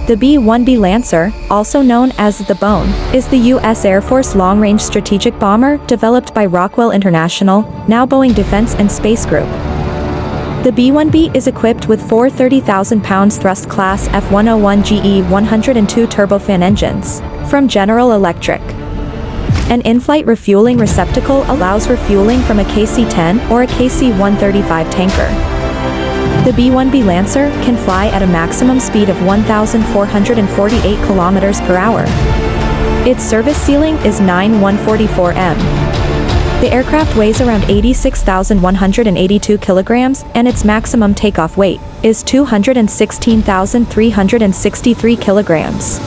The B-1B Lancer, also known as the Bone, is the U.S. Air Force long-range strategic bomber developed by Rockwell International, now Boeing Defense and Space Group. The B-1B is equipped with four 30,000-pound thrust-class F101 GE 102 turbofan engines from General Electric. An in-flight refueling receptacle allows refueling from a KC-10 or a KC-135 tanker. The B-1B Lancer can fly at a maximum speed of 1,448 kilometers per hour. Its service ceiling is 9,144 m. The aircraft weighs around 86,182 kilograms, and its maximum takeoff weight is 216,363 kilograms.